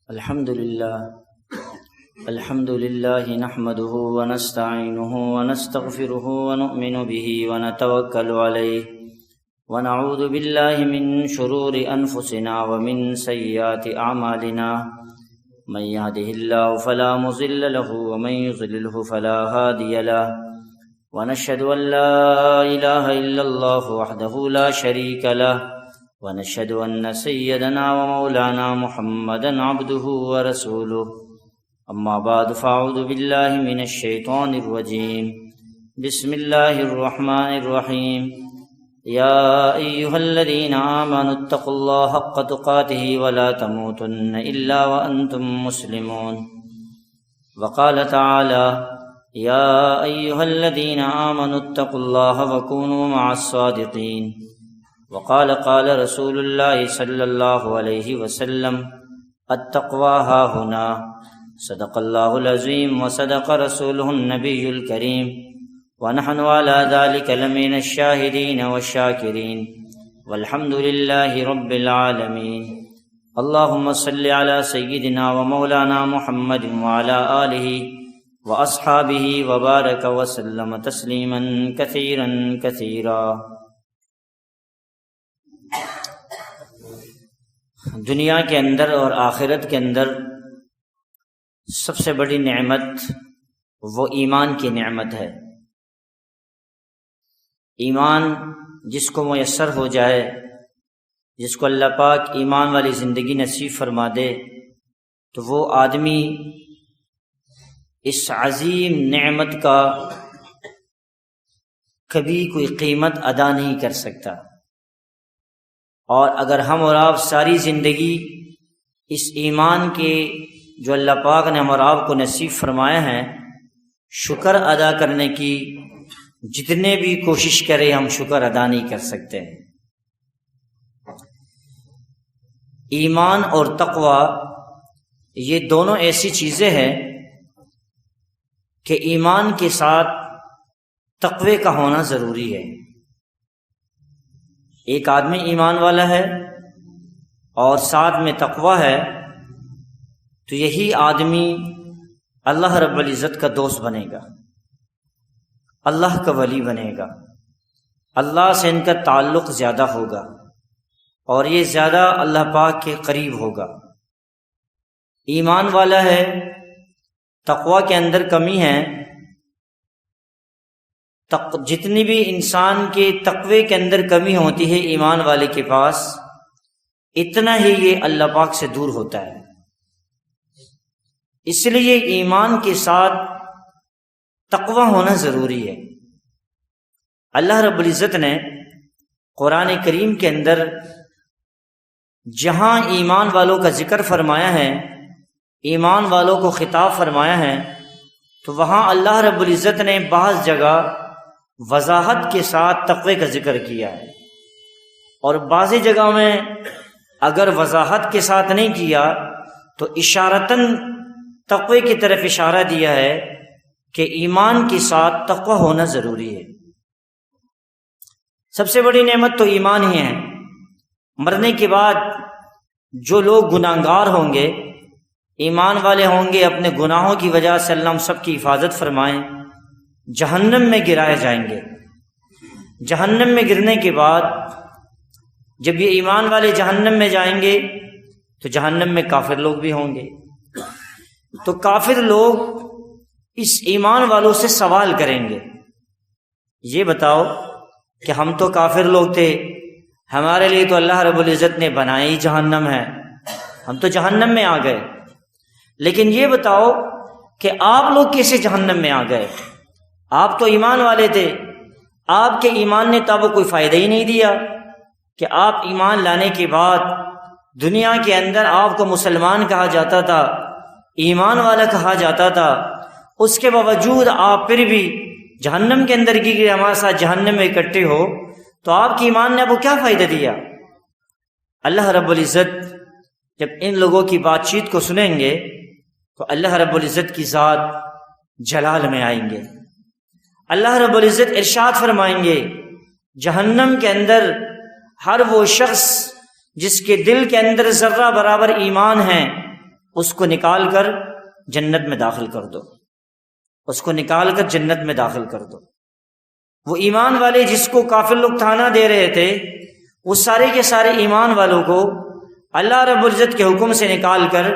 الحمد لله نحمده ونستعينه ونستغفره ونؤمن به ونتوكل عليه ونعوذ بالله من شرور أنفسنا ومن سيئات أعمالنا من يهده الله فلا مضل له ومن يضلله فلا هادي له ونشهد أن لا إله إلا الله وحده لا شريك له ونشهد أن سيدنا ومولانا محمدا عبده ورسوله أما بعد فأعوذ بالله من الشيطان الرجيم بسم الله الرحمن الرحيم يا أيها الذين آمنوا اتقوا الله حق تقاته ولا تموتن إلا وأنتم مسلمون وقال تعالى يا أيها الذين آمنوا اتقوا الله وكونوا مع الصادقين وقال قال رسول الله صلى الله عليه وسلم التقوى ها هنا صدق الله العظيم وصدق رسوله النبي الكريم ونحن على ذلك لمن الشاهدين والشاكرين والحمد لله رب العالمين اللهم صل على سيدنا ومولانا محمد وعلى آله وأصحابه وبارك وسلم تسليما كثيرا كثيرا۔ دنیا کے اندر اور آخرت کے اندر سب سے بڑی نعمت وہ ایمان کی نعمت ہے۔ ایمان جس کو میسر ہو جائے، جس کو اللہ پاک ایمان والی زندگی نصیب فرما دے، تو وہ آدمی اس عظیم نعمت کا کبھی کوئی قیمت ادا نہیں کر سکتا۔ اور اگر ہم اور آپ ساری زندگی اس ایمان کے جو اللہ پاک نے ہم اور آپ کو نصیب فرمایا ہے شکر ادا کرنے کی جتنے بھی کوشش کریں، ہم شکر ادا نہیں کر سکتے۔ ایمان اور تقوی یہ دونوں ایسی چیزیں ہیں کہ ایمان کے ساتھ تقوی کا ہونا ضروری ہے۔ ایک آدمی ایمان والا ہے اور ساتھ میں تقوی ہے تو یہی آدمی اللہ رب العزت کا دوست بنے گا، اللہ کا ولی بنے گا، اللہ سے ان کا تعلق زیادہ ہوگا اور یہ زیادہ اللہ پاک کے قریب ہوگا۔ ایمان والا ہے، تقوی کے اندر کمی ہے، جتنی بھی انسان کے تقوی کے اندر کمی ہوتی ہے ایمان والے کے پاس، اتنا ہی یہ اللہ پاک سے دور ہوتا ہے۔ اس لیے ایمان کے ساتھ تقوی ہونا ضروری ہے۔ اللہ رب العزت نے قرآن کریم کے اندر جہاں ایمان والوں کا ذکر فرمایا ہے، ایمان والوں کو خطاب فرمایا ہے، تو وہاں اللہ رب العزت نے بعض جگہ وضاحت کے ساتھ تقوی کا ذکر کیا ہے، اور بعضی جگہ میں اگر وضاحت کے ساتھ نہیں کیا تو اشارتاً تقوی کی طرف اشارہ دیا ہے کہ ایمان کے ساتھ تقوی ہونا ضروری ہے۔ سب سے بڑی نعمت تو ایمان ہی ہے۔ مرنے کے بعد جو لوگ گناہگار ہوں گے، ایمان والے ہوں گے، اپنے گناہوں کی وجہ سے اللہ ہم سب کی حفاظت فرمائیں، جہنم میں گرائے جائیں گے۔ جہنم میں گرنے کے بعد جب یہ ایمان والے جہنم میں جائیں گے تو جہنم میں کافر لوگ بھی ہوں گے، تو کافر لوگ اس ایمان والوں سے سوال کریں گے، یہ بتاؤ کہ ہم تو کافر لوگ تھے، ہمارے لیے تو اللہ رب العزت نے بنائی جہنم ہے، ہم تو جہنم میں آ گئے، لیکن یہ بتاؤ کہ آپ لوگ کیسے جہنم میں آ گئے؟ آپ تو ایمان والے تھے، آپ کے ایمان نے تو آپ کو کوئی فائدہ ہی نہیں دیا کہ آپ ایمان لانے کے بعد دنیا کے اندر آپ کو مسلمان کہا جاتا تھا، ایمان والا کہا جاتا تھا، اس کے باوجود آپ پھر بھی جہنم کے اندر کی گئے، ہمارے ساتھ جہنم میں اکٹھے ہو، تو آپ کے ایمان نے آپ کو کیا فائدہ دیا؟ اللہ رب العزت جب ان لوگوں کی بات چیت کو سنیں گے تو اللہ رب العزت کی ذات جلال میں آئیں گے، اللہ رب العزت ارشاد فرمائیں گے، جہنم کے اندر ہر وہ شخص جس کے دل کے اندر ذرہ برابر ایمان ہے اس کو نکال کر جنت میں داخل کر دو، اس کو نکال کر جنت میں داخل کر دو۔ وہ ایمان والے جس کو کافر لوگ تانا دے رہے تھے، وہ سارے کے سارے ایمان والوں کو اللہ رب العزت کے حکم سے نکال کر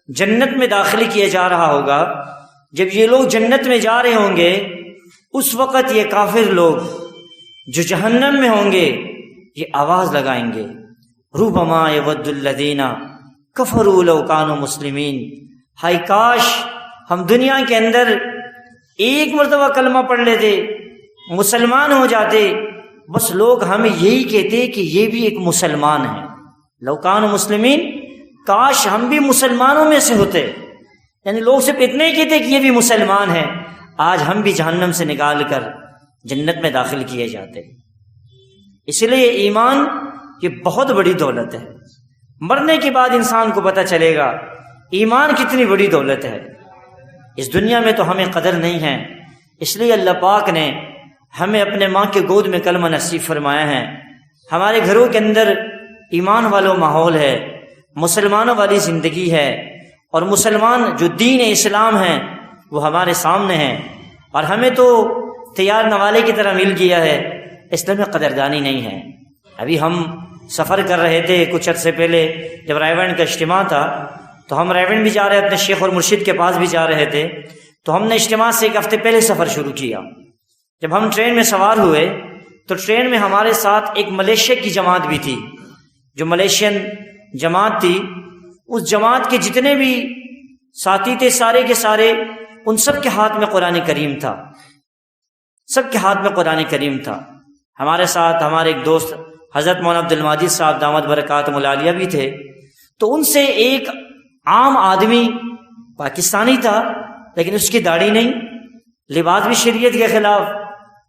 جنت میں داخل کیا جا رہا ہوگا۔ جب یہ لوگ جنت میں جا رہے ہوں گے، اس وقت یہ کافر لوگ جو جہنم میں ہوں گے یہ آواز لگائیں گے، ربما یود الذین کفروا لو کانوا مسلمین، ہائے کاش ہم دنیا کے اندر ایک مرتبہ کلمہ پڑھ لیتے، مسلمان ہو جاتے، بس لوگ ہمیں یہی کہتے کہ یہ بھی ایک مسلمان ہے، لو کانوا مسلمین، کاش ہم بھی مسلمانوں میں سے ہوتے۔ یعنی لوگ صرف اتنے ہی کہتے کہ یہ بھی مسلمان ہے، آج ہم بھی جہنم سے نکال کر جنت میں داخل کیے جاتے۔ اس لیے ایمان یہ بہت بڑی دولت ہے۔ مرنے کے بعد انسان کو پتہ چلے گا ایمان کتنی بڑی دولت ہے۔ اس دنیا میں تو ہمیں قدر نہیں ہے، اس لیے اللہ پاک نے ہمیں اپنے ماں کے گود میں کلمہ نصیب فرمایا ہے۔ ہمارے گھروں کے اندر ایمان والوں ماحول ہے، مسلمانوں والی زندگی ہے، اور مسلمان جو دین اسلام ہے وہ ہمارے سامنے ہیں، اور ہمیں تو تیار نوالے کی طرح مل گیا ہے، اس لیے قدردانی نہیں ہے۔ ابھی ہم سفر کر رہے تھے کچھ عرصے پہلے، جب رائے بینڈ کا اجتماع تھا تو ہم رائے بینڈ بھی جا رہے، اپنے شیخ اور مرشد کے پاس بھی جا رہے تھے، تو ہم نے اجتماع سے ایک ہفتے پہلے سفر شروع کیا۔ جب ہم ٹرین میں سوار ہوئے تو ٹرین میں ہمارے ساتھ ایک ملیشیا کی جماعت بھی تھی، جو ملیشین جماعت تھی، اس جماعت کے جتنے بھی ساتھی تھے سارے کے سارے، ان سب کے ہاتھ میں قرآن کریم تھا، سب کے ہاتھ میں قرآن کریم تھا۔ ہمارے ساتھ ہمارے ایک دوست حضرت مولانا عبد المجید صاحب دامت برکاتہم العالیہ بھی تھے، تو ان سے ایک عام آدمی پاکستانی تھا لیکن اس کی داڑھی نہیں، لباس بھی شریعت کے خلاف،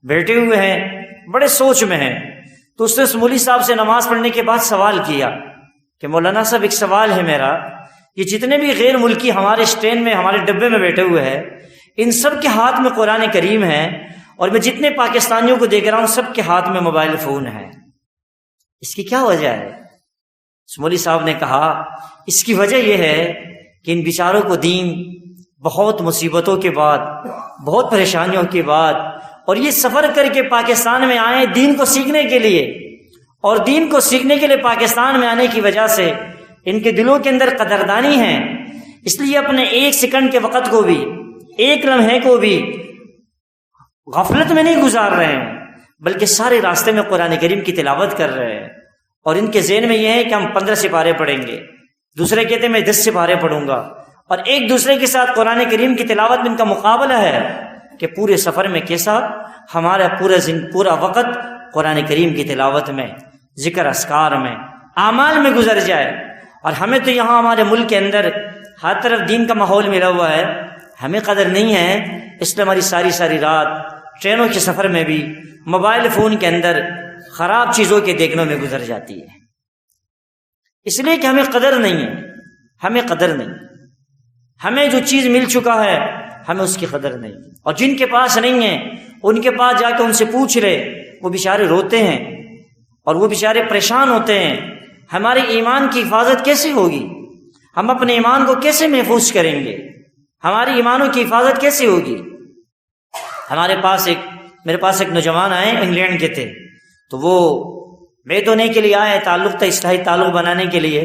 بیٹھے ہوئے ہیں، بڑے سوچ میں ہیں۔ تو اس نے اس مولوی صاحب سے نماز پڑھنے کے بعد سوال کیا کہ مولانا صاحب ایک سوال ہے میرا، یہ جتنے بھی غیر ملکی ہمارے اسٹین میں ہمارے ڈبے میں بیٹھے ہوئے ہیں، ان سب کے ہاتھ میں قرآن کریم ہے، اور میں جتنے پاکستانیوں کو دیکھ رہا ہوں سب کے ہاتھ میں موبائل فون ہے، اس کی کیا وجہ ہے؟ مولوی صاحب نے کہا اس کی وجہ یہ ہے کہ ان بیچاروں کو دین بہت مصیبتوں کے بعد، بہت پریشانیوں کے بعد، اور یہ سفر کر کے پاکستان میں آئے دین کو سیکھنے کے لیے، اور دین کو سیکھنے کے لیے پاکستان میں آنے کی وجہ سے ان کے دلوں کے اندر قدردانی ہے، اس لیے اپنے ایک سیکنڈ کے وقت کو بھی، ایک لمحے کو بھی غفلت میں نہیں گزار رہے ہیں، بلکہ سارے راستے میں قرآن کریم کی تلاوت کر رہے ہیں، اور ان کے ذہن میں یہ ہے کہ ہم 15 سپارے پڑھیں گے، دوسرے کہتے ہیں میں 10 سپارے پڑھوں گا، اور ایک دوسرے کے ساتھ قرآن کریم کی تلاوت میں ان کا مقابلہ ہے کہ پورے سفر میں کیسا ہمارا پورا وقت قرآن کریم کی تلاوت میں، ذکر اذکار میں، اعمال میں گزر جائے۔ اور ہمیں تو یہاں ہمارے ملک کے اندر ہر طرف دین کا ماحول ملا ہوا ہے، ہمیں قدر نہیں ہے، اس لیے ہماری ساری رات ٹرینوں کے سفر میں بھی موبائل فون کے اندر خراب چیزوں کے دیکھنے میں گزر جاتی ہے، اس لیے کہ ہمیں قدر نہیں ہے، ہمیں قدر نہیں، ہمیں جو چیز مل چکا ہے ہمیں اس کی قدر نہیں، اور جن کے پاس نہیں ہے ان کے پاس جا کے ان سے پوچھ لے، وہ بیچارے روتے ہیں اور وہ بیچارے پریشان ہوتے ہیں۔ ہمارے ایمان کی حفاظت کیسے ہوگی؟ ہم اپنے ایمان کو کیسے محفوظ کریں گے؟ ہماری ایمانوں کی حفاظت کیسے ہوگی؟ میرے پاس ایک نوجوان آئے، انگلینڈ کے تھے، تو وہ بیت ہونے کے لیے آئے، تعلق تھا، اصلاحی تعلق بنانے کے لیے۔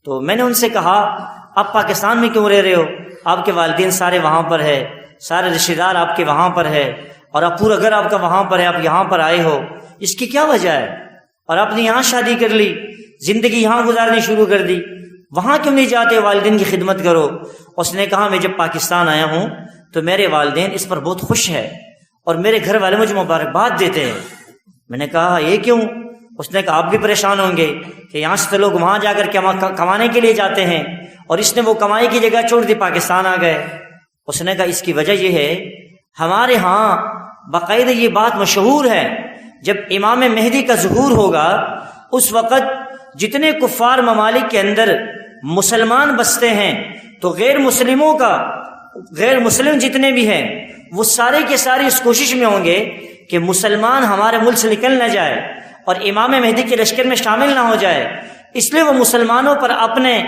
تو میں نے ان سے کہا آپ پاکستان میں کیوں رہ رہے ہو؟ آپ کے والدین سارے وہاں پر ہے، سارے رشتہ دار آپ کے وہاں پر ہے، اور آپ پورا گھر آپ کا وہاں پر ہے، آپ یہاں پر آئے ہو، اس کی کیا وجہ ہے؟ اور آپ نے یہاں شادی کر لی، زندگی یہاں گزارنی شروع کر دی، وہاں کیوں نہیں جاتے والدین کی خدمت کرو؟ اس نے کہا میں جب پاکستان آیا ہوں تو میرے والدین اس پر بہت خوش ہے، اور میرے گھر والے مجھے مبارکباد دیتے ہیں۔ میں نے کہا یہ کیوں؟ اس نے کہا آپ بھی پریشان ہوں گے کہ یہاں سے تو لوگ وہاں جا کر کمانے کے لیے جاتے ہیں، اور اس نے وہ کمائی کی جگہ چھوڑ دی، پاکستان آ گئے۔ اس نے کہا اس کی وجہ یہ ہے ہمارے ہاں باقاعدہ یہ بات مشہور ہے، جب امام مہدی کا ظہور ہوگا اس وقت جتنے کفار ممالک کے اندر مسلمان بستے ہیں تو غیر مسلم جتنے بھی ہیں وہ سارے کے سارے اس کوشش میں ہوں گے کہ مسلمان ہمارے ملک سے نکل نہ جائے اور امام مہدی کے لشکر میں شامل نہ ہو جائے، اس لیے وہ مسلمانوں پر اپنے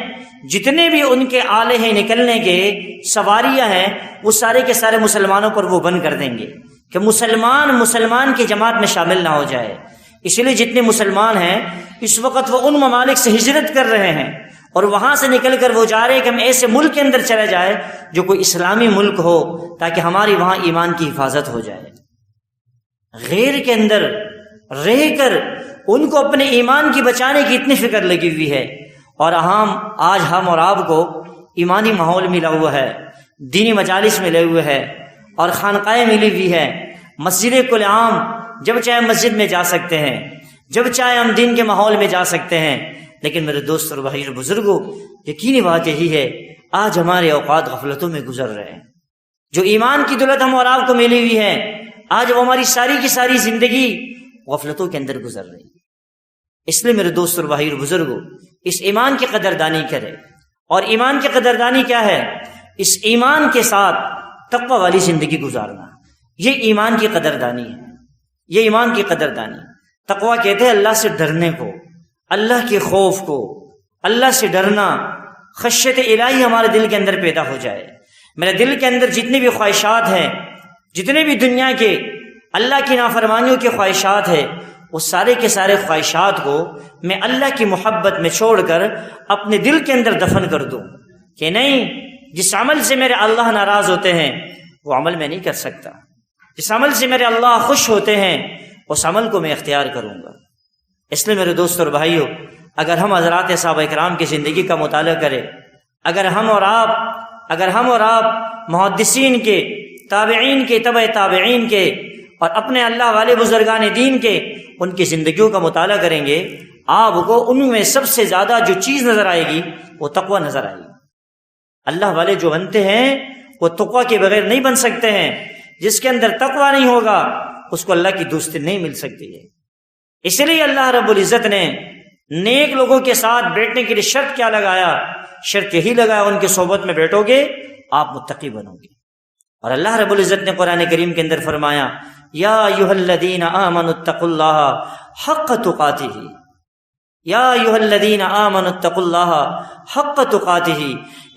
جتنے بھی ان کے آلے ہیں نکلنے کے سواریاں ہیں وہ سارے کے سارے مسلمانوں پر وہ بند کر دیں گے کہ مسلمان کی جماعت میں شامل نہ ہو جائے۔ اسی لیے جتنے مسلمان ہیں اس وقت وہ ان ممالک سے ہجرت کر رہے ہیں اور وہاں سے نکل کر وہ جا رہے ہیں کہ ہم ایسے ملک کے اندر چلے جائے جو کوئی اسلامی ملک ہو تاکہ ہماری وہاں ایمان کی حفاظت ہو جائے۔ غیر کے اندر رہ کر ان کو اپنے ایمان کی بچانے کی اتنی فکر لگی ہوئی ہے، اور آج ہم اور آپ کو ایمانی ماحول ملا ہوا ہے، دینی مجالس ملے ہوئے ہے اور خانقاہیں ملی ہوئی ہے، مسجد کل عام جب چاہے مسجد میں جا سکتے ہیں، جب چاہے ہم دین کے ماحول میں جا سکتے ہیں۔ لیکن میرے دوست اور بھائی اور بزرگوں، یقینی بات یہی ہے آج ہمارے اوقات غفلتوں میں گزر رہے ہیں۔ جو ایمان کی دولت ہم اور آپ کو ملی ہوئی ہے آج وہ ہماری ساری کی ساری زندگی غفلتوں کے اندر گزر رہی ہے۔ اس لیے میرے دوست اور بھائی اور بزرگوں، اس ایمان کی قدردانی کرے۔ اور ایمان کی قدردانی کیا ہے؟ اس ایمان کے ساتھ تقوی والی زندگی گزارنا، یہ ایمان کی قدردانی ہے، یہ ایمان کی قدردانی۔ تقوی کہتے ہیں اللہ سے ڈرنے کو، اللہ کے خوف کو، اللہ سے ڈرنا، خشیت الہی ہمارے دل کے اندر پیدا ہو جائے۔ میرے دل کے اندر جتنی بھی خواہشات ہیں، جتنے بھی دنیا کے اللہ کی نافرمانیوں کے خواہشات ہیں، وہ سارے کے سارے خواہشات کو میں اللہ کی محبت میں چھوڑ کر اپنے دل کے اندر دفن کر دوں کہ نہیں، جس عمل سے میرے اللہ ناراض ہوتے ہیں وہ عمل میں نہیں کر سکتا، جس عمل سے میرے اللہ خوش ہوتے ہیں اس عمل کو میں اختیار کروں گا۔ اس لیے میرے دوست اور بھائیو، اگر ہم حضرات صحابہ کرام کی زندگی کا مطالعہ کریں، اگر ہم اور آپ محدثین کے، تابعین کے، تبع تابعین کے اور اپنے اللہ والے بزرگان دین کے ان کی زندگیوں کا مطالعہ کریں گے، آپ کو ان میں سب سے زیادہ جو چیز نظر آئے گی وہ تقوی نظر آئے گی۔ اللہ والے جو بنتے ہیں وہ تقوی کے بغیر نہیں بن سکتے ہیں۔ جس کے اندر تقوی نہیں ہوگا اس کو اللہ کی دوستی نہیں مل سکتی ہے۔ اس لیے اللہ رب العزت نے نیک لوگوں کے ساتھ بیٹھنے کے لیے شرط کیا لگایا؟ شرط یہی لگایا ان کی صحبت میں بیٹھو گے آپ متقی بنو گے۔ اور اللہ رب العزت نے قرآن کریم کے اندر فرمایا یا ایھا الذین آمنوا اتقوا اللہ حق تقاتہ، یا ایھا الذین آمنوا اتقوا اللہ حق تقاتہ،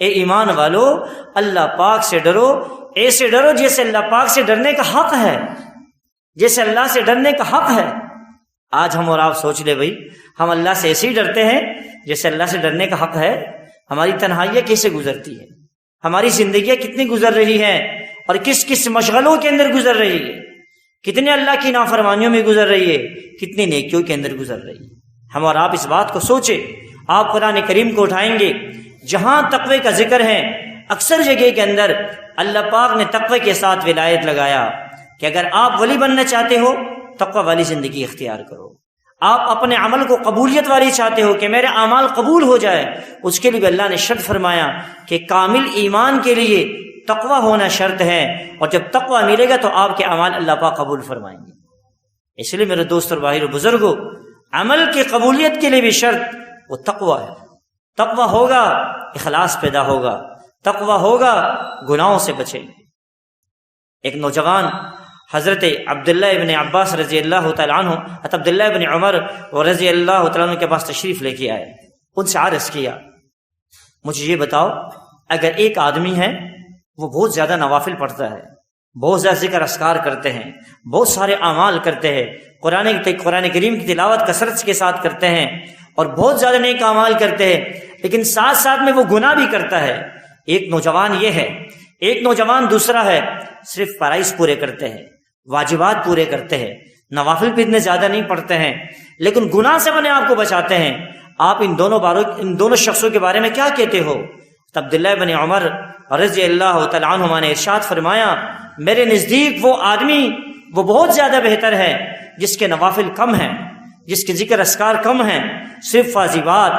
اے ایمان والو اللہ پاک سے ڈرو، ایسے ڈرو جیسے اللہ پاک سے ڈرنے کا حق ہے، جیسے اللہ سے ڈرنے کا حق ہے۔ آج ہم اور آپ سوچ لے بھائی، ہم اللہ سے ایسے ہی ڈرتے ہیں جیسے اللہ سے ڈرنے کا حق ہے؟ ہماری تنہائیاں کیسے گزرتی ہے، ہماری زندگیاں کتنی گزر رہی ہیں اور کس کس مشغلوں کے اندر گزر رہی ہے، کتنے اللہ کی نافرمانیوں میں گزر رہی ہے، کتنی نیکیوں کے اندر گزر رہی ہے۔ ہم اور آپ اس بات کو سوچیں۔ آپ قرآن کریم کو اٹھائیں گے، جہاں تقوی کا ذکر ہے اکثر جگہ کے اندر اللہ پاک نے تقوی کے ساتھ ولایت لگایا کہ اگر آپ ولی بننا چاہتے ہو تقوی والی زندگی اختیار کرو۔ آپ اپنے عمل کو قبولیت والی چاہتے ہو کہ میرے اعمال قبول ہو جائے، اس کے لیے اللہ نے شرط فرمایا کہ کامل ایمان کے لیے تقوی ہونا شرط ہے، اور جب تقوی ملے گا تو آپ کے اعمال اللہ پاک قبول فرمائیں گے۔ اس لیے میرے دوست اور بھائی اور بزرگوں، عمل کی قبولیت کے لیے بھی شرط وہ تقوی ہے۔ تقوی ہوگا اخلاص پیدا ہوگا، تقوی ہوگا گناہوں سے بچیں گے۔ ایک نوجوان حضرت عبداللہ ابن عباس رضی اللہ تعالیٰ عنہ، عبداللہ ابن عمر رضی اللہ تعالیٰ عنہ کے پاس تشریف لے کے آئے، ان سے عرض کیا مجھے یہ بتاؤ، اگر ایک آدمی ہے وہ بہت زیادہ نوافل پڑھتا ہے، بہت زیادہ ذکر اذکار کرتے ہیں، بہت سارے اعمال کرتے ہیں، قرآن کریم کی تلاوت کثرت کے ساتھ کرتے ہیں اور بہت زیادہ نیک اعمال کرتے ہیں، لیکن ساتھ ساتھ میں وہ گناہ بھی کرتا ہے۔ ایک نوجوان یہ ہے، ایک نوجوان دوسرا ہے، صرف فرائض پورے کرتے ہیں، واجبات پورے کرتے ہیں، نوافل بھی اتنے زیادہ نہیں پڑھتے ہیں، لیکن گناہ سے اپنے آپ کو بچاتے ہیں۔ آپ ان دونوں شخصوں کے بارے میں کیا کہتے ہو؟ عبداللہ بن عمر رضی اللہ تعالیٰ عنہما نے ارشاد فرمایا میرے نزدیک وہ آدمی وہ بہت زیادہ بہتر ہے جس کے نوافل کم ہیں، جس کے ذکر اذکار کم ہیں، صرف واجبات،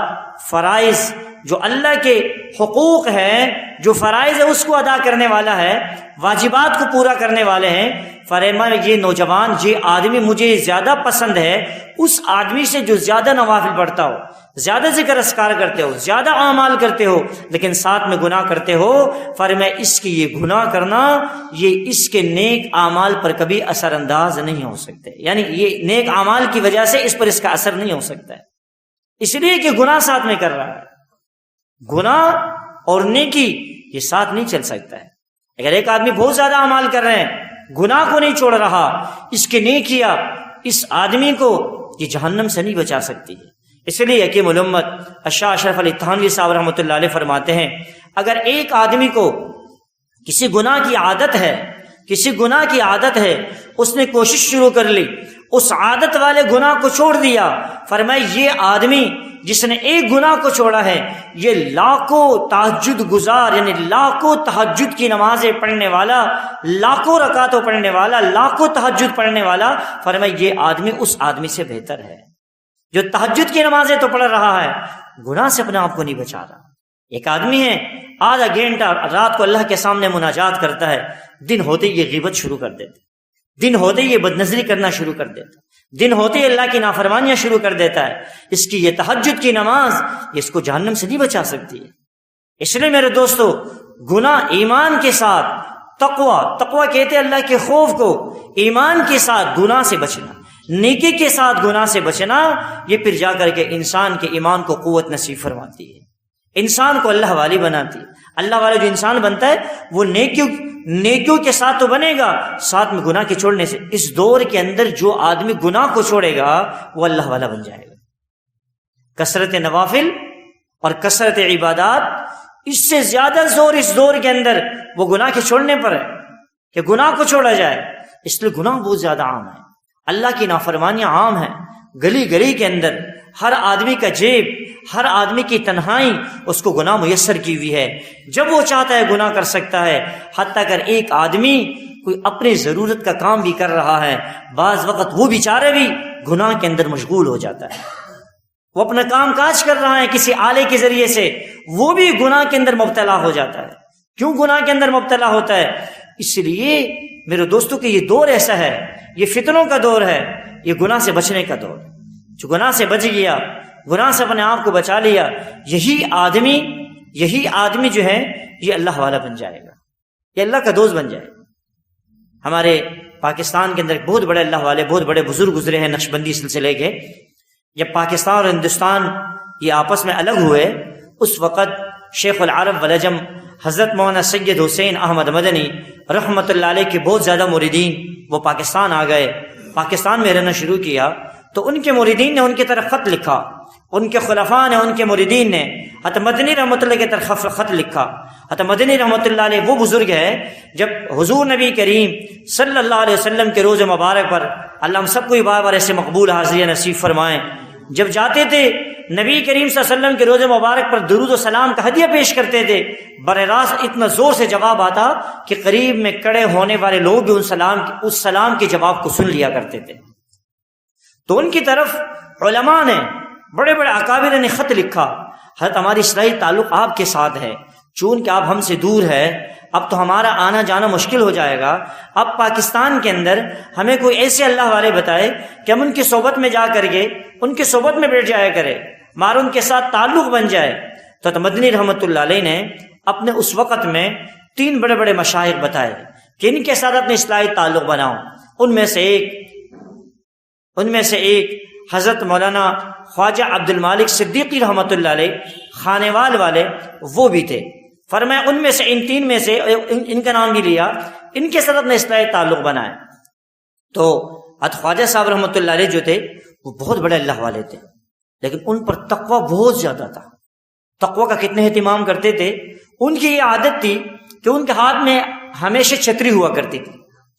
فرائض، جو اللہ کے حقوق ہیں، جو فرائض ہے اس کو ادا کرنے والا ہے، واجبات کو پورا کرنے والے ہیں۔ فرمایا یہ نوجوان، یہ آدمی مجھے زیادہ پسند ہے اس آدمی سے جو زیادہ نوافل پڑھتا ہو، زیادہ ذکر اذکار کرتے ہو، زیادہ اعمال کرتے ہو، لیکن ساتھ میں گناہ کرتے ہو۔ فرمایا اس کی یہ گناہ کرنا، یہ اس کے نیک اعمال پر کبھی اثر انداز نہیں ہو سکتے، یعنی یہ نیک اعمال کی وجہ سے اس پر اس کا اثر نہیں ہو سکتا ہے۔ اس لیے کہ گناہ ساتھ میں کر رہا ہے. گناہ اور نیکی یہ ساتھ نہیں چل سکتا ہے. اگر ایک آدمی بہت زیادہ اعمال کر رہے ہیں، گناہ کو نہیں چھوڑ رہا، اس کے نیکیاں اس آدمی کو یہ جہنم سے نہیں بچا سکتی ہے. اس لیے حکیم الامت شاہ اشرف علی تھانوی صاحب رحمۃ اللہ علیہ فرماتے ہیں، اگر ایک آدمی کو کسی گناہ کی عادت ہے، اس نے کوشش شروع کر لی، اس عادت والے گناہ کو چھوڑ دیا، فرمایا یہ آدمی جس نے ایک گناہ کو چھوڑا ہے، یہ لاکھوں تہجد گزار، یعنی لاکھوں تہجد کی نمازیں پڑھنے والا، لاکھوں رکعتوں پڑھنے والا، لاکھوں تہجد پڑھنے والا، فرمایا یہ آدمی اس آدمی سے بہتر ہے جو تہجد کی نمازیں تو پڑھ رہا ہے، گناہ سے اپنے آپ کو نہیں بچا رہا. ایک آدمی ہے آدھا گھنٹہ رات کو اللہ کے سامنے مناجات کرتا ہے، دن ہوتے ہی یہ غیبت شروع کر دیتا، دن ہوتے ہی یہ بدنظری کرنا شروع کر دیتا، دن ہوتے ہی اللہ کی نافرمانیاں شروع کر دیتا ہے. اس کی یہ تہجد کی نماز یہ اس کو جہنم سے نہیں بچا سکتی ہے. اس لیے میرے دوستو، گناہ ایمان کے ساتھ تقوی کہتے ہیں اللہ کے خوف کو، ایمان کے ساتھ گناہ سے بچنا، نیکی کے ساتھ گناہ سے بچنا، یہ پھر جا کر کے انسان کے ایمان کو قوت نصیب فرماتی ہے، انسان کو اللہ والی بناتی ہے. اللہ والا جو انسان بنتا ہے وہ نیکیوں کے ساتھ تو بنے گا، ساتھ میں گناہ کے چھوڑنے سے. اس دور کے اندر جو آدمی گناہ کو چھوڑے گا وہ اللہ والا بن جائے گا. کثرت نوافل اور کثرت عبادات، اس سے زیادہ زور اس دور کے اندر وہ گناہ کے چھوڑنے پر ہے کہ گناہ کو چھوڑا جائے. اس لیے گناہ بہت زیادہ عام ہے، اللہ کی نافرمانیاں عام ہیں، گلی گلی کے اندر ہر آدمی کا جیب، ہر آدمی کی تنہائی اس کو گناہ میسر کی ہوئی ہے. جب وہ چاہتا ہے گناہ کر سکتا ہے. حتیٰ اگر ایک آدمی کوئی اپنی ضرورت کا کام بھی کر رہا ہے، بعض وقت وہ بیچارہ بھی گناہ کے اندر مشغول ہو جاتا ہے. وہ اپنا کام کاج کر رہا ہے کسی آلے کے ذریعے سے، وہ بھی گناہ کے اندر مبتلا ہو جاتا ہے. کیوں گناہ کے اندر مبتلا ہوتا ہے؟ اس لیے میرے دوستوں کہ یہ دور ایسا ہے، یہ فتنوں کا دور ہے، یہ گناہ سے بچنے کا دور. جو گناہ سے بچ گیا، گناہ سے اپنے آپ کو بچا لیا، یہی آدمی جو ہے یہ اللہ والا بن جائے گا، یہ اللہ کا دوست بن جائے گا. ہمارے پاکستان کے اندر بہت بڑے اللہ والے، بہت بڑے بزرگ گزرے ہیں نقشبندی سلسلے کے. جب پاکستان اور ہندوستان یہ آپس میں الگ ہوئے، اس وقت شیخ العرب والعجم حضرت مولانا سید حسین احمد مدنی رحمۃ اللہ علیہ کے بہت زیادہ مریدین وہ پاکستان آ گئے، پاکستان میں رہنا شروع کیا. تو ان کے مریدین نے ان کی طرف خط لکھا، ان کے خلفاء نے، ان کے مریدین نے حضرت مدنی رحمۃ اللہ کی طرف خط لکھا. حضرت مدنی رحمۃ اللہ علیہ وہ بزرگ ہے، جب حضور نبی کریم صلی اللہ علیہ وسلم کے روز مبارک پر، اللہ ہم سب کو بار بار ایسے مقبول حاضری نصیب فرمائیں، جب جاتے تھے نبی کریم صلی اللہ علیہ وسلم کے روز مبارک پر درود و سلام کا ہدیہ پیش کرتے تھے، براہ راست اتنا زور سے جواب آتا کہ قریب میں کڑے ہونے والے لوگ بھی اس سلام کے جواب کو سن لیا کرتے تھے. تو ان کی طرف علماء نے، بڑے بڑے اکابر نے خط لکھا، حضرت ہماری اصلاحی تعلق آپ کے ساتھ ہے، چونکہ آپ ہم سے دور ہے، اب تو ہمارا آنا جانا مشکل ہو جائے گا. اب پاکستان کے اندر ہمیں کوئی ایسے اللہ والے بتائے کہ ہم ان کی صحبت میں جا کر کے ان کی صحبت میں بیٹھ جایا کرے، ہمارا ان کے ساتھ تعلق بن جائے. تو مدنی رحمۃ اللہ علیہ نے اپنے اس وقت میں 3 بڑے بڑے مشائخ بتائے کہ ان کے ساتھ اپنے اصلاحی تعلق بناؤ. ان میں سے ایک حضرت مولانا خواجہ عبد المالک صدیقی رحمۃ اللہ علیہ خانیوال والے وہ بھی تھے. فرمایا ان میں سے ان 3 میں سے ان کا نام بھی لیا، ان کے ساتھ اپنے اصلاحی تعلق بنائے. تو حضرت خواجہ صاحب رحمۃ اللہ علیہ جو تھے وہ بہت بڑے اللہ والے تھے، لیکن ان پر تقوی بہت زیادہ تھا. تقوی کا کتنے اہتمام کرتے تھے. ان کی یہ عادت تھی کہ ان کے ہاتھ میں ہمیشہ چھتری ہوا کرتی تھی.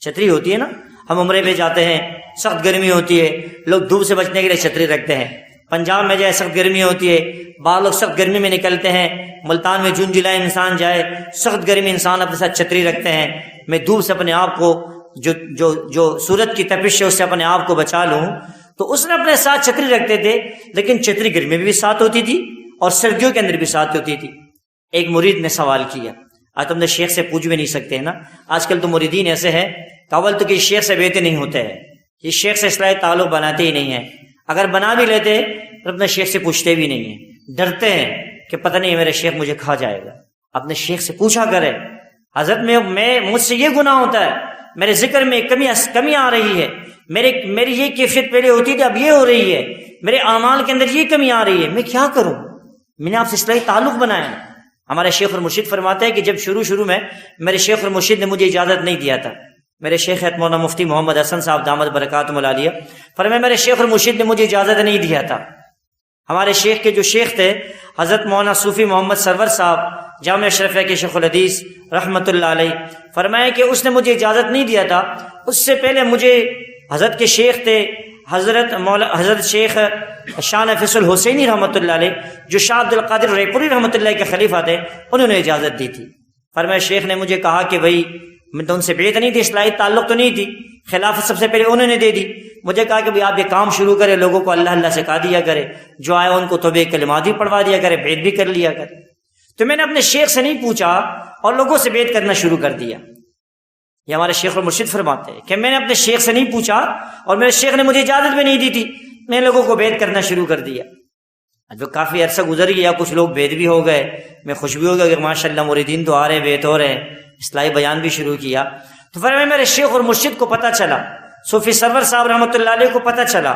چھتری ہوتی ہے نا، ہم عمرے پہ جاتے ہیں، سخت گرمی ہوتی ہے، لوگ دھوپ سے بچنے کے لیے چھتری رکھتے ہیں. پنجاب میں جائے سخت گرمی ہوتی ہے، بعض لوگ سخت گرمی میں نکلتے ہیں. ملتان میں جون جولائی انسان جائے، سخت گرمی انسان اپنے ساتھ چھتری رکھتے ہیں، میں دھوپ سے اپنے آپ کو جو سورج کی تپش ہے اس سے اپنے آپ کو بچا لوں. تو اس نے اپنے ساتھ چھتری رکھتے تھے، لیکن چھتری گرمی میں بھی ساتھ ہوتی تھی اور سردیوں کے اندر بھی ساتھ ہوتی تھی. ایک مرید نے سوال کیا، آج تم نے شیخ سے پوچھ بھی نہیں سکتے نا، آج کل تو مریدین ایسے ہیں کہ اول تو کہ شیخ سے بیٹھے نہیں ہوتے ہیں، یہ شیخ سے اصلاحی تعلق بناتے ہی نہیں ہیں، اگر بنا بھی لیتے تو اپنے شیخ سے پوچھتے بھی نہیں ہیں، ڈرتے ہیں کہ پتہ نہیں میرے شیخ مجھے کھا جائے گا. اپنے شیخ سے پوچھا کرے، حضرت مجھ سے یہ گناہ ہوتا ہے، میرے ذکر میں کمی آ رہی ہے، میری یہ کیفیت پہلے ہوتی تھی اب یہ ہو رہی ہے، میرے اعمال کے اندر یہ کمی آ رہی ہے، میں کیا کروں؟ میں نے آپ سے اصلاحی تعلق بنایا ہے۔ ہمارے شیخ اور مرشد فرماتے ہیں کہ جب شروع میں میرے شیخ اور مرشد نے مجھے اجازت نہیں دیا تھا، میرے شیخ مولانا مفتی محمد حسن صاحب دامت برکاتہم العالیہ فرمایا میرے شیخ اور مرشد نے مجھے اجازت نہیں دیا تھا۔ ہمارے شیخ کے جو شیخ تھے حضرت مولانا صوفی محمد سرور صاحب جامعہ اشرفیہ کے شیخ الحدیث رحمۃ اللہ علیہ، فرمایا کہ اس نے مجھے اجازت نہیں دیا تھا۔ اس سے پہلے مجھے حضرت کے شیخ تھے حضرت شیخ شاہ نفیس الحسینی رحمۃ اللہ علیہ، جو شاہ عبد القادر ریپوری رحمۃ اللہ کے خلیفہ تھے، انہوں نے اجازت دی تھی۔ فرمایا شیخ نے مجھے کہا کہ بھائی میں تو ان سے بیعت نہیں تھی، اصلاحی تعلق تو نہیں تھی، خلافت سب سے پہلے انہوں نے دے دی۔ مجھے کہا کہ بھائی آپ یہ کام شروع کرے، لوگوں کو اللہ اللہ سکھا دیا کرے، جو آئے ان کو توبہ کلمات بھی پڑھوا دیا کرے، بیعت بھی کر لیا کرے۔ تو میں نے اپنے شیخ سے نہیں پوچھا اور لوگوں سے بیعت کرنا شروع کر دیا۔ یہ ہمارے شیخ اور مرشد فرماتے ہیں کہ میں نے اپنے شیخ سے نہیں پوچھا اور میرے شیخ نے مجھے اجازت بھی نہیں دی تھی، میں نے لوگوں کو بیعت کرنا شروع کر دیا۔ جو کافی عرصہ گزر گیا، کچھ لوگ بیعت بھی ہو گئے، میں خوش بھی ہو گیا کہ ماشاء اللہ مریدین تو آ رہے ہیں، بیعت ہو رہے ہیں، اصلاحی بیان بھی شروع کیا۔ تو پھر میرے شیخ اور مرشد کو پتہ چلا، صوفی سرور صاحب رحمۃ اللہ علیہ کو پتہ چلا،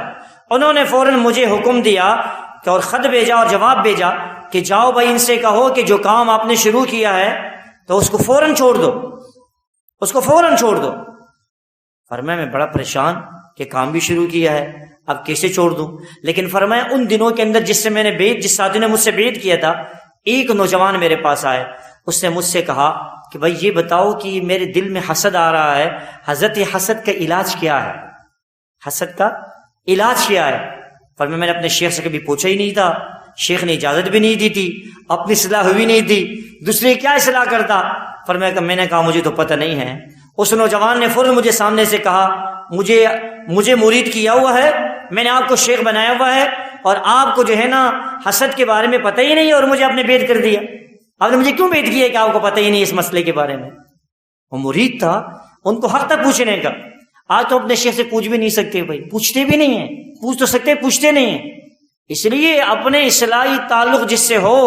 انہوں نے فوراً مجھے حکم دیا کہ اور خط بھیجا اور جواب بھیجا کہ جاؤ بھائی ان سے کہو کہ جو کام آپ نے شروع کیا ہے تو اس کو فوراً چھوڑ دو، اس کو فوراً چھوڑ دو۔ فرمایا میں بڑا پریشان کہ کام بھی شروع کیا ہے، اب کیسے چھوڑ دوں؟ لیکن فرمایا ان دنوں کے اندر جس ساتھی نے مجھ سے بیعت کیا تھا، ایک نوجوان میرے پاس آئے، اس نے مجھ سے کہا کہ بھائی یہ بتاؤ کہ میرے دل میں حسد آ رہا ہے، حضرت حسد کا علاج کیا ہے؟ حسد کا علاج کیا ہے؟ فرمایا میں نے اپنے شیخ سے کبھی پوچھا ہی نہیں تھا، شیخ نے اجازت بھی نہیں دی تھی، اپنی اصلاح ہوئی نہیں تھی، دوسرے کیا اصلاح کرتا؟ فرمایا کہ میں نے کہا مجھے تو پتہ نہیں ہے۔ اس نوجوان نے فوراً مجھے سامنے سے کہا مجھے مرید کیا ہوا ہے، میں نے آپ کو شیخ بنایا ہوا ہے، اور آپ کو جو ہے نا حسد کے بارے میں پتہ ہی نہیں ہے اور مجھے آپ نے بیعت کر دیا۔ آپ نے مجھے کیوں بیعت کی ہے کہ آپ کو پتہ ہی نہیں اس مسئلے کے بارے میں؟ وہ مرید تھا، ان کو حق تھا پوچھنے کا۔ آج تو اپنے شیخ سے پوچھ بھی نہیں سکتے، بھائی پوچھتے بھی نہیں ہیں، پوچھ تو سکتے پوچھتے نہیں ہیں۔ اس لیے اپنے اصلاحی تعلق جس سے ہو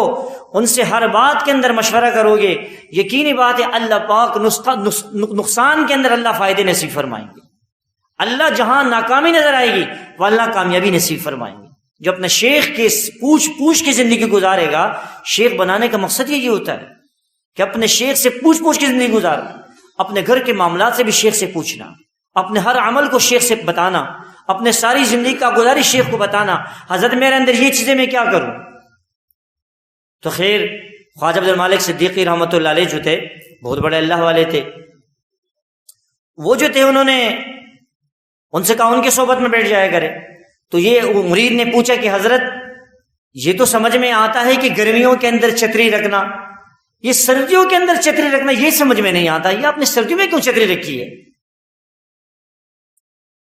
ان سے ہر بات کے اندر مشورہ کرو گے، یقینی بات ہے اللہ پاک نقصان کے اندر اللہ فائدے نصیب فرمائیں گے۔ اللہ جہاں ناکامی نظر آئے گی وہ اللہ کامیابی نصیب فرمائیں گے۔ جو اپنے شیخ کے پوچھ کے زندگی گزارے گا، شیخ بنانے کا مقصد یہی ہوتا ہے کہ اپنے شیخ سے پوچھ کے زندگی گزارو، اپنے گھر کے معاملات سے بھی شیخ سے پوچھنا، اپنے ہر عمل کو شیخ سے بتانا، اپنے ساری زندگی کا گزارش شیخ کو بتانا، حضرت میرے اندر یہ چیزیں میں کیا کروں۔ تو خیر خواجہ عبد المالک صدیقی رحمۃ اللہ علیہ جو تھے، بہت بڑے اللہ والے تھے، وہ جو تھے انہوں نے ان سے کہا ان کی صحبت میں بیٹھ جایا کرے۔ تو یہ مرید نے پوچھا کہ حضرت یہ تو سمجھ میں آتا ہے کہ گرمیوں کے اندر چھتری رکھنا، یہ سردیوں کے اندر چھتری رکھنا یہ سمجھ میں نہیں آتا، یہ آپ نے سردیوں میں کیوں چھتری رکھی ہے؟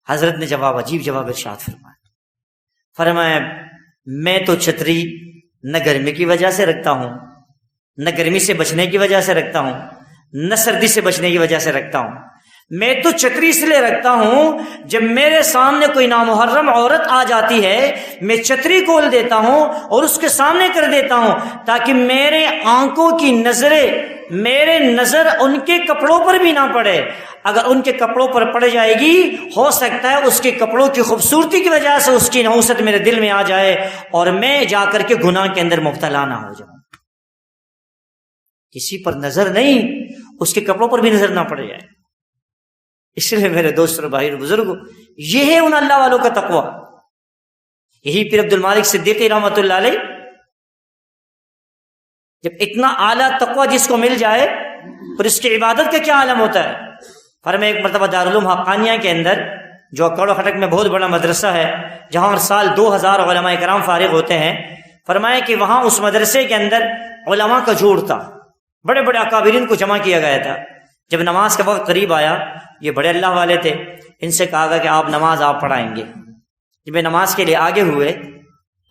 حضرت نے عجیب جواب ارشاد فرمایا میں تو چھتری نہ گرمی کی وجہ سے رکھتا ہوں، نہ گرمی سے بچنے کی وجہ سے رکھتا ہوں، نہ سردی سے بچنے کی وجہ سے رکھتا ہوں۔ میں تو چھتری اس لیے رکھتا ہوں جب میرے سامنے کوئی نامحرم عورت آ جاتی ہے، میں چھتری کھول دیتا ہوں اور اس کے سامنے کر دیتا ہوں تاکہ میرے آنکھوں کی میرے نظر ان کے کپڑوں پر بھی نہ پڑے۔ اگر ان کے کپڑوں پر پڑ جائے گی، ہو سکتا ہے اس کے کپڑوں کی خوبصورتی کی وجہ سے اس کی نحوست میرے دل میں آ جائے اور میں جا کر کے گناہ کے اندر مبتلا نہ ہو جاؤں۔ کسی پر نظر نہیں، اس کے کپڑوں پر بھی نظر نہ پڑ جائے۔ اس لیے میرے دوست اور بھائی اور بزرگوں، یہ ہے ان اللہ والوں کا تقوی۔ یہی پیر عبد المالک صدیقی رحمۃ اللہ علیہ، جب اتنا اعلیٰ تقوی جس کو مل جائے پھر اس کی عبادت کا کیا عالم ہوتا ہے۔ فرمایا ایک مرتبہ دارالعلوم حقانیہ کے اندر، جو اکڑ و خٹک میں بہت بڑا مدرسہ ہے جہاں ہر سال 2000 علماء کرام فارغ ہوتے ہیں، فرمایا کہ وہاں اس مدرسے کے اندر علماء کا جوڑ تھا، بڑے بڑے اکابرین کو جمع کیا گیا تھا۔ جب نماز کا وقت قریب آیا، یہ بڑے اللہ والے تھے، ان سے کہا گیا کہ آپ نماز پڑھائیں گے۔ جب نماز کے لیے آگے ہوئے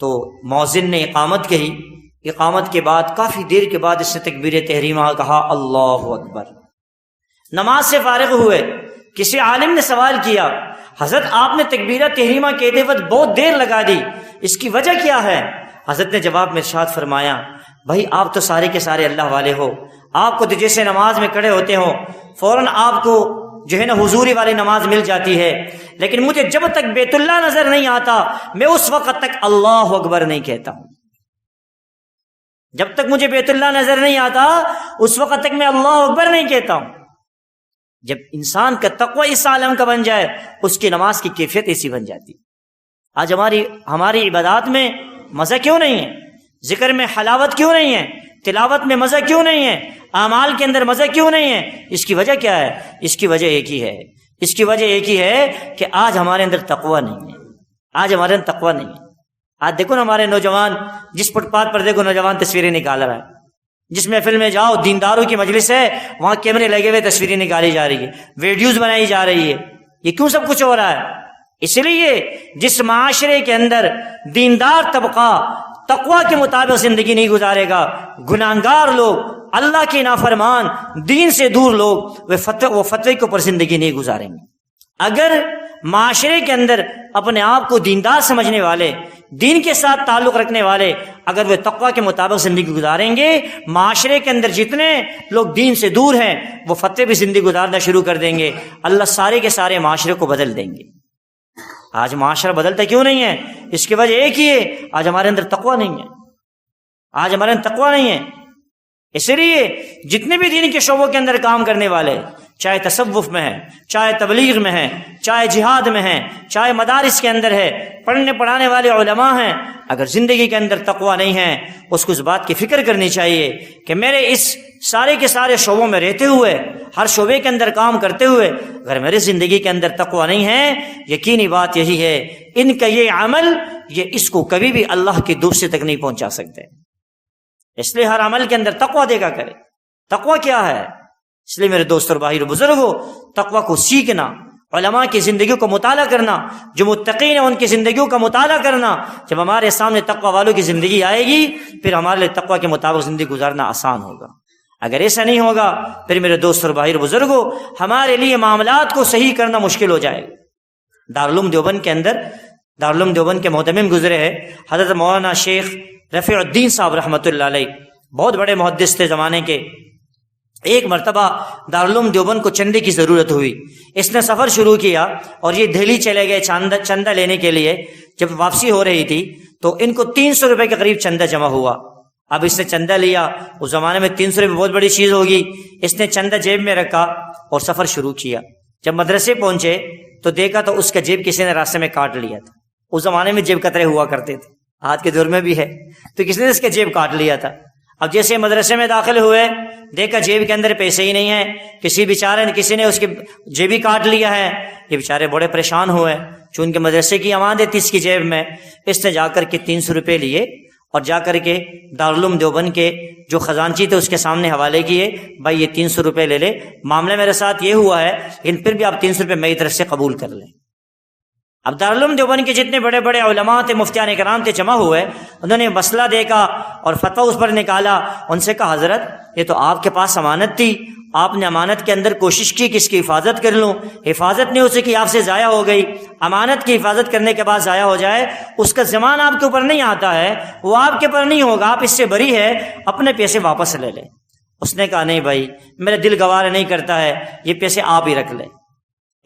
تو مؤذن نے اقامت کہی، اقامت کے بعد کافی دیر کے بعد اس نے تکبیر تحریمہ کہا، اللہ اکبر۔ نماز سے فارغ ہوئے، کسی عالم نے سوال کیا، حضرت آپ نے تکبیرہ تحریمہ کہتے وقت بہت دیر لگا دی، اس کی وجہ کیا ہے؟ حضرت نے جواب میں ارشاد فرمایا، بھائی آپ تو سارے کے سارے اللہ والے ہو، آپ کو تو جیسے نماز میں کھڑے ہوتے ہو فوراً آپ کو جو ہے نا حضوری والی نماز مل جاتی ہے، لیکن مجھے جب تک بیت اللہ نظر نہیں آتا میں اس وقت تک اللہ اکبر نہیں کہتا ہوں. جب تک مجھے بیت اللہ نظر نہیں آتا اس وقت تک میں اللہ اکبر نہیں کہتا ہوں. جب انسان کا تقوی اس عالم کا بن جائے اس کی نماز کی کیفیت ایسی بن جاتی. آج ہماری عبادات میں مزہ کیوں نہیں ہے؟ ذکر میں حلاوت کیوں نہیں ہے؟ تلاوت میں مزہ کیوں نہیں ہے؟ اعمال کے اندر مزہ کیوں نہیں ہے؟ اس کی وجہ کیا ہے؟ اس کی وجہ ایک ہی ہے کہ آج ہمارے اندر تقوی نہیں ہے. آج ہمارے اندر تقوی نہیں ہے. آج دیکھو نا ہمارے نوجوان، جس فٹ پاتھ پر دیکھو نوجوان تصویریں نکال رہا ہے. جس محفل میں جاؤ دینداروں کی مجلس ہے وہاں کیمرے لگے ہوئے تصویریں نکالی جا رہی ہے، ویڈیوز بنائی جا رہی ہے. یہ کیوں سب کچھ ہو رہا ہے؟ اس لیے جس معاشرے کے اندر دیندار طبقہ تقوی کے مطابق زندگی نہیں گزارے گا، گناہگار لوگ، اللہ کے نافرمان، دین سے دور لوگ وہ فتوے کے اوپر زندگی نہیں گزاریں گے. اگر معاشرے کے اندر اپنے آپ کو دیندار سمجھنے والے، دین کے ساتھ تعلق رکھنے والے اگر وہ تقوی کے مطابق زندگی گزاریں گے، معاشرے کے اندر جتنے لوگ دین سے دور ہیں وہ فتوے بھی زندگی گزارنا شروع کر دیں گے. اللہ سارے کے سارے معاشرے کو بدل دیں گے. آج معاشرہ بدلتا کیوں نہیں ہے؟ اس کی وجہ ایک ہی ہے، آج ہمارے اندر تقوی نہیں ہے. آج ہمارے اندر تقوی نہیں ہے. اس لیے جتنے بھی دین کے شعبوں کے اندر کام کرنے والے، چاہے تصوف میں ہے، چاہے تبلیغ میں ہے، چاہے جہاد میں ہے، چاہے مدارس کے اندر ہے، پڑھنے پڑھانے والے علماء ہیں، اگر زندگی کے اندر تقوی نہیں ہے اس کو اس بات کی فکر کرنی چاہیے کہ میرے اس سارے کے سارے شعبوں میں رہتے ہوئے، ہر شعبے کے اندر کام کرتے ہوئے اگر میرے زندگی کے اندر تقوی نہیں ہے، یقینی بات یہی ہے ان کا یہ عمل اس کو کبھی بھی اللہ کی دوست تک نہیں پہنچا سکتے. اس لیے ہر عمل کے اندر تقوی دیکھا کرے. تقوی کیا ہے؟ اس لیے میرے دوست اور بھائی اور بزرگوں، تقوی کو سیکھنا، علماء کی زندگیوں کو مطالعہ کرنا، جو متقین ہیں ان کی زندگیوں کا مطالعہ کرنا. جب ہمارے سامنے تقوی والوں کی زندگی آئے گی پھر ہمارے لیے تقوی کے مطابق زندگی گزارنا آسان ہوگا. اگر ایسا نہیں ہوگا پھر میرے دوست اور بھائی اور بزرگوں ہمارے لیے معاملات کو صحیح کرنا مشکل ہو جائے گا. دارالعلوم دیوبند کے محتمم گزرے ہیں حضرت مولانا شیخ رفیع الدین صاحب رحمۃ اللہ علیہ، بہت بڑے محدث تھے زمانے کے. ایک مرتبہ دارالعلوم دیوبند کو چندے کی ضرورت ہوئی. اس نے سفر شروع کیا اور یہ دہلی چلے گئے چندہ لینے کے لیے. جب واپسی ہو رہی تھی تو ان کو 300 روپے کے قریب چندہ جمع ہوا. اب اس نے چندہ لیا، اس زمانے میں 300 روپے بہت بڑی چیز ہوگی. اس نے چندہ جیب میں رکھا اور سفر شروع کیا. جب مدرسے پہنچے تو دیکھا تو اس کا جیب کسی نے راستے میں کاٹ لیا تھا. اس زمانے میں جیب کترے ہوا کرتے تھے، آج کے دور میں بھی ہے، تو کسی نے اس کا جیب کاٹ لیا تھا. اب جیسے مدرسے میں داخل ہوئے دیکھا جیب کے اندر پیسے ہی نہیں ہیں. کسی نے اس کی جیب کاٹ لیا ہے. یہ بیچارے بڑے پریشان ہوئے، چونکہ مدرسے کی امانت تھی اس کی جیب میں. اس نے جا کر کے 300 روپے لیے اور جا کر کے دارالعلوم دیوبند کے جو خزانچی تھے اس کے سامنے حوالے کیے. بھائی یہ 300 روپے لے لے، معاملہ میرے ساتھ یہ ہوا ہے لیکن پھر بھی آپ 300 روپے میری طرف سے قبول کر لیں. اب دارالعلوم دیوبند کے جتنے بڑے بڑے علماء تھے، مفتیان کرام تھے، جمع ہوئے. انہوں نے مسئلہ دیکھا اور فتویٰ اس پر نکالا. ان سے کہا حضرت یہ تو آپ کے پاس امانت تھی، آپ نے امانت کے اندر کوشش کی کہ اس کی حفاظت کر لوں، حفاظت نہیں ہو سکی، آپ سے ضائع ہو گئی. امانت کی حفاظت کرنے کے بعد ضائع ہو جائے اس کا ضمان آپ کے اوپر نہیں آتا ہے، وہ آپ کے اوپر نہیں ہوگا، آپ اس سے بری ہے، اپنے پیسے واپس لے لیں. اس نے کہا نہیں بھائی میرا دل گوارا نہیں کرتا ہے، یہ پیسے آپ ہی رکھ لیں.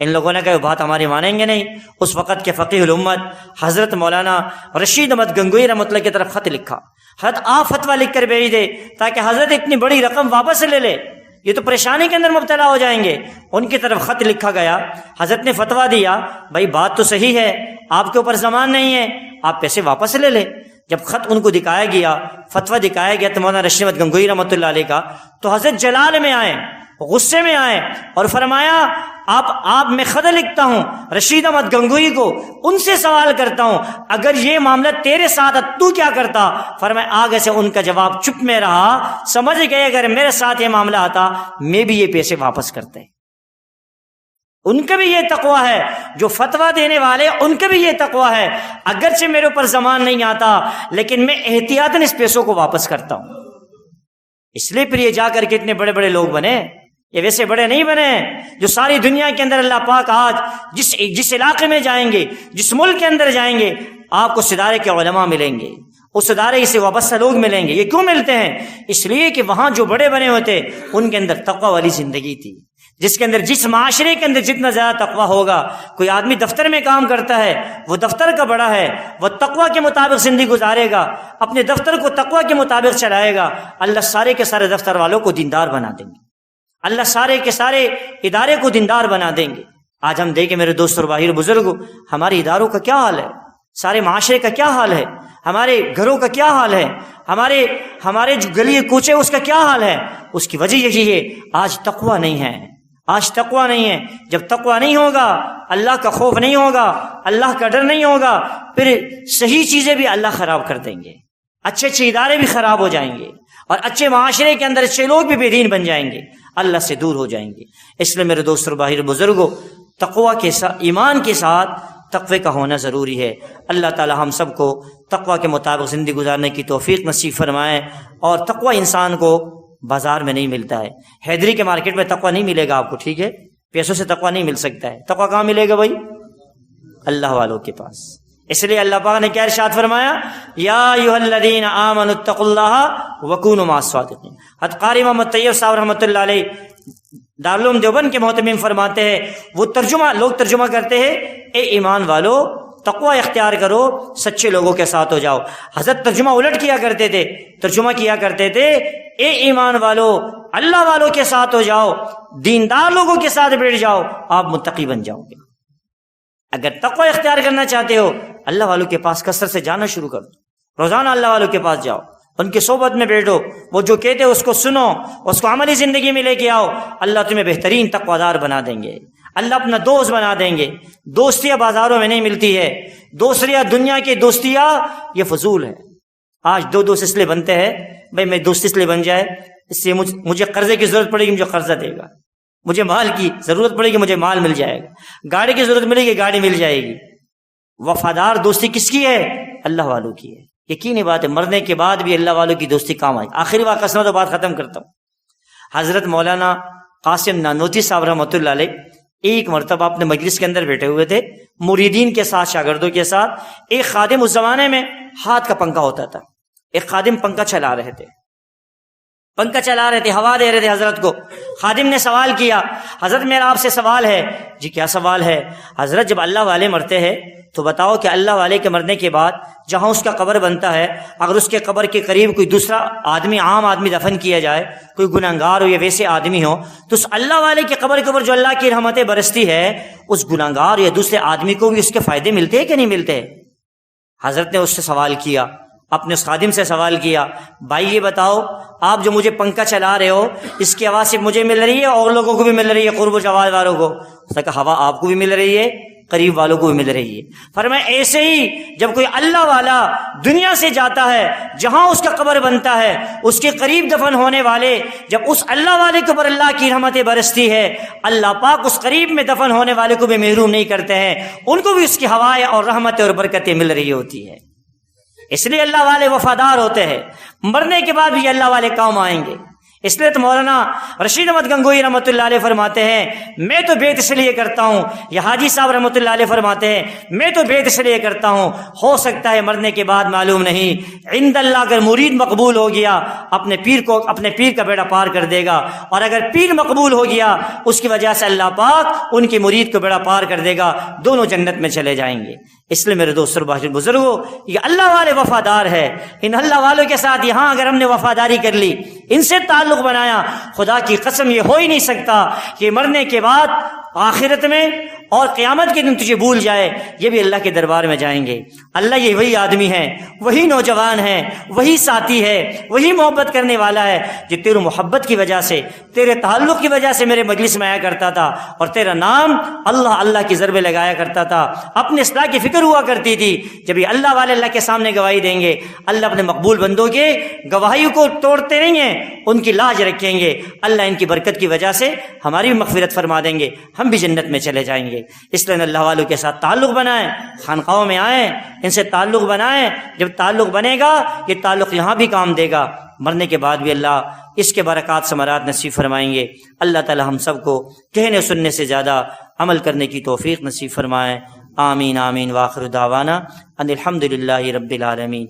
ان لوگوں نے کہا وہ بات ہماری مانیں گے نہیں. اس وقت کے فقیہ الامت حضرت مولانا رشید احمد گنگوئی رحمۃ اللہ کی طرف خط لکھا، حضرت آپ فتویٰ لکھ کر بھیج دے تاکہ حضرت اتنی بڑی رقم واپس لے لے، یہ تو پریشانی کے اندر مبتلا ہو جائیں گے. ان کی طرف خط لکھا گیا. حضرت نے فتویٰ دیا بھائی بات تو صحیح ہے، آپ کے اوپر زمان نہیں ہے، آپ پیسے واپس لے لیں. جب خط ان کو دکھایا گیا، فتویٰ دکھایا گیا تو مولانا رشید احمد گنگوئی رحمۃ اللہ علیہ کا، تو حضرت جلال میں آئے، غصے میں آئے اور فرمایا آپ میں خط لکھتا ہوں رشید احمد گنگوئی کو، ان سے سوال کرتا ہوں اگر یہ معاملہ تیرے ساتھ تو کیا کرتا؟ فرمایا آگے سے ان کا جواب چپ میں رہا. سمجھ گئے اگر میرے ساتھ یہ معاملہ آتا میں بھی یہ پیسے واپس کرتے. ان کا بھی یہ تقویٰ ہے، جو فتویٰ دینے والے ان کا بھی یہ تقویٰ ہے، اگرچہ میرے اوپر زمان نہیں آتا لیکن میں احتیاطاً اس پیسوں کو واپس کرتا ہوں. اس لیے پھر یہ جا کر کے اتنے بڑے بڑے لوگ بنے. یہ ویسے بڑے نہیں بنے جو ساری دنیا کے اندر اللہ پاک آج جس علاقے میں جائیں گے، جس ملک کے اندر جائیں گے، آپ کو ادارے کے علماء ملیں گے، اس ادارے سے وابستہ لوگ ملیں گے. یہ کیوں ملتے ہیں؟ اس لیے کہ وہاں جو بڑے بنے ہوتے ان کے اندر تقوی والی زندگی تھی، جس کے اندر، جس معاشرے کے اندر جتنا زیادہ تقویٰ ہوگا، کوئی آدمی دفتر میں کام کرتا ہے، وہ دفتر کا بڑا ہے، وہ تقویٰ کے مطابق زندگی گزارے گا، اپنے دفتر کو تقویٰ کے مطابق چلائے گا، اللہ سارے کے سارے دفتر والوں کو دیندار بنا دیں گے، اللہ سارے کے سارے ادارے کو دیندار بنا دیں گے۔ آج ہم دیکھیں میرے دوست اور بھائی بزرگوں، ہمارے اداروں کا کیا حال ہے، سارے معاشرے کا کیا حال ہے، ہمارے گھروں کا کیا حال ہے، ہمارے جو گلی کوچے اس کا کیا حال ہے۔ اس کی وجہ یہی ہے، آج تقویٰ نہیں ہے، آج تقویٰ نہیں ہے۔ جب تقویٰ نہیں ہوگا، اللہ کا خوف نہیں ہوگا، اللہ کا ڈر نہیں ہوگا، پھر صحیح چیزیں بھی اللہ خراب کر دیں گے، اچھے اچھے ادارے بھی خراب ہو جائیں گے، اور اچھے معاشرے کے اندر اچھے لوگ بھی بے دین بن جائیں گے، اللہ سے دور ہو جائیں گے۔ اس لیے میرے دوست اور بھائی بزرگوں، تقویٰ کے ساتھ، ایمان کے ساتھ تقوی کا ہونا ضروری ہے۔ اللہ تعالی ہم سب کو تقویٰ کے مطابق زندگی گزارنے کی توفیق نصیب فرمائے۔ اور تقویٰ انسان کو بازار میں نہیں ملتا ہے، حیدری کے مارکیٹ میں تقویٰ نہیں ملے گا آپ کو، ٹھیک ہے، پیسوں سے تقویٰ نہیں مل سکتا ہے۔ تقویٰ کہاں ملے گا بھائی؟ اللہ والوں کے پاس۔ اس لیے اللہ پاک نے کیا ارشاد فرمایا؟ یا ایھا الذین آمنوا اتقوا اللہ وکونوا مع الصادقین۔ حضرت قاری محمد طیب صاحب رحمۃ اللہ علیہ دارالعلوم دیوبند کے محتمم فرماتے ہیں، وہ لوگ ترجمہ کرتے ہیں، اے ایمان والو تقویٰ اختیار کرو، سچے لوگوں کے ساتھ ہو جاؤ۔ حضرت ترجمہ الٹ کیا کرتے تھے، ترجمہ کیا کرتے تھے، اے ایمان والو اللہ والوں کے ساتھ ہو جاؤ، دیندار لوگوں کے ساتھ بیٹھ جاؤ، آپ متقی بن جاؤ گے۔ اگر تقویٰ اختیار کرنا چاہتے ہو، اللہ والوں کے پاس کثرت سے جانا شروع کر دو، روزانہ اللہ والوں کے پاس جاؤ، ان کی صحبت میں بیٹھو، وہ جو کہتے ہیں اس کو سنو، اس کو عملی زندگی میں لے کے آؤ، اللہ تمہیں بہترین تقویٰ دار بنا دیں گے، اللہ اپنا دوست بنا دیں گے۔ دوستیاں بازاروں میں نہیں ملتی ہے، دوستیاں دنیا کی دوستیاں یہ فضول ہے۔ آج دو دوست اس لیے بنتے ہیں، بھائی میں دوست اس لیے بن جائے، اس سے مجھے قرضے کی ضرورت پڑے گی، مجھے قرضہ دے گا، مجھے مال کی ضرورت پڑے گی، مجھے مال مل جائے گا، گاڑی کی ضرورت ملے گی، گاڑی مل جائے گی۔ وفادار دوستی کس کی ہے؟ اللہ والوں کی ہے۔ یقینی بات ہے، مرنے کے بعد بھی اللہ والوں کی دوستی کام آئی۔ آخری واقعہ سنا تو بات ختم کرتا ہوں۔ حضرت مولانا قاسم نانوتوی صاحب رحمۃ اللہ علیہ ایک مرتبہ اپنے مجلس کے اندر بیٹھے ہوئے تھے، مریدین کے ساتھ، شاگردوں کے ساتھ۔ ایک خادم، اس زمانے میں ہاتھ کا پنکھا ہوتا تھا، ایک خادم پنکھا چلا رہے تھے، ہوا دے رہے تھے حضرت کو۔ خادم نے سوال کیا، حضرت میرا آپ سے سوال ہے۔ جی کیا سوال ہے؟ حضرت جب اللہ والے مرتے ہیں تو بتاؤ کہ اللہ والے کے مرنے کے بعد جہاں اس کا قبر بنتا ہے، اگر اس کے قبر کے قریب کوئی دوسرا آدمی، عام آدمی دفن کیا جائے، کوئی گناہگار ہو یا ویسے آدمی ہو، تو اس اللہ والے کے قبر کے اوپر جو اللہ کی رحمتیں برستی ہے، اس گناہگار یا دوسرے آدمی کو بھی اس کے فائدے ملتے ہیں کہ نہیں ملتے؟ حضرت نے اس سے سوال کیا، اپنے اس خادم سے سوال کیا، بھائی یہ بتاؤ، آپ جو مجھے پنکھا چلا رہے ہو، اس کی آواز صرف مجھے مل رہی ہے اور لوگوں کو بھی مل رہی ہے، قرب و جوال والوں کو؟ اس نے کہا ہوا آپ کو بھی مل رہی ہے، قریب والوں کو بھی مل رہی ہے۔ فرمایا ایسے ہی جب کوئی اللہ والا دنیا سے جاتا ہے، جہاں اس کا قبر بنتا ہے، اس کے قریب دفن ہونے والے، جب اس اللہ والے کے اوپر اللہ کی رحمتیں برستی ہے، اللہ پاک اس قریب میں دفن ہونے والے کو بھی محروم نہیں کرتے ہیں، ان کو بھی اس کی ہوائیں اور رحمتیں اور برکتیں مل رہی ہوتی ہے۔ اس لیے اللہ والے وفادار ہوتے ہیں، مرنے کے بعد بھی اللہ والے کام آئیں گے۔ اس لیے تو مولانا رشید احمد گنگوئی رحمۃ اللہ علیہ فرماتے ہیں، میں تو بیعت اس لیے کرتا ہوں، یا حاجی صاحب رحمۃ اللہ علیہ فرماتے ہیں، میں تو بیعت اس لیے کرتا ہوں، ہو سکتا ہے مرنے کے بعد معلوم نہیں، عند اللہ اگر مرید مقبول ہو گیا، اپنے پیر کا بیڑا پار کر دے گا، اور اگر پیر مقبول ہو گیا، اس کی وجہ سے اللہ پاک ان کے مرید کو بیڑا پار کر دے گا، دونوں جنت میں چلے جائیں گے۔ اس لیے میرے دوستوں بھائیو بزرگوں، یہ اللہ والے وفادار ہے، ان اللہ والوں کے ساتھ یہاں اگر ہم نے وفاداری کر لی، ان سے تعلق بنایا، خدا کی قسم یہ ہو ہی نہیں سکتا کہ مرنے کے بعد آخرت میں اور قیامت کے دن تجھے بھول جائے۔ یہ بھی اللہ کے دربار میں جائیں گے، اللہ یہ وہی آدمی ہے، وہی نوجوان ہے، وہی ساتھی ہے، وہی محبت کرنے والا ہے جو تیرے محبت کی وجہ سے، تیرے تعلق کی وجہ سے میرے مجلس میں آیا کرتا تھا، اور تیرا نام اللہ اللہ کی ضربیں لگایا کرتا تھا، اپنے اصلاح کی فکر ہوا کرتی تھی۔ جب یہ اللہ والے اللہ کے سامنے گواہی دیں گے، اللہ اپنے مقبول بندوں کے گواہی کو توڑتے نہیں ہیں، ان کی لاج رکھیں گے، اللہ ان کی برکت کی وجہ سے ہماری بھی مغفرت فرما دیں گے، ہم بھی جنت میں چلے جائیں گے۔ اس لیے اللہ والوں کے ساتھ تعلق بنائیں، خانقاہوں میں آئیں، ان سے تعلق بنائیں۔ جب تعلق بنے گا، یہ تعلق یہاں بھی کام دے گا، مرنے کے بعد بھی اللہ اس کے برکات ثمرات نصیب فرمائیں گے۔ اللہ تعالی ہم سب کو کہنے سننے سے زیادہ عمل کرنے کی توفیق نصیب فرمائے۔ آمین آمین۔ وآخر دعوانا ان الحمد للہ رب العالمین۔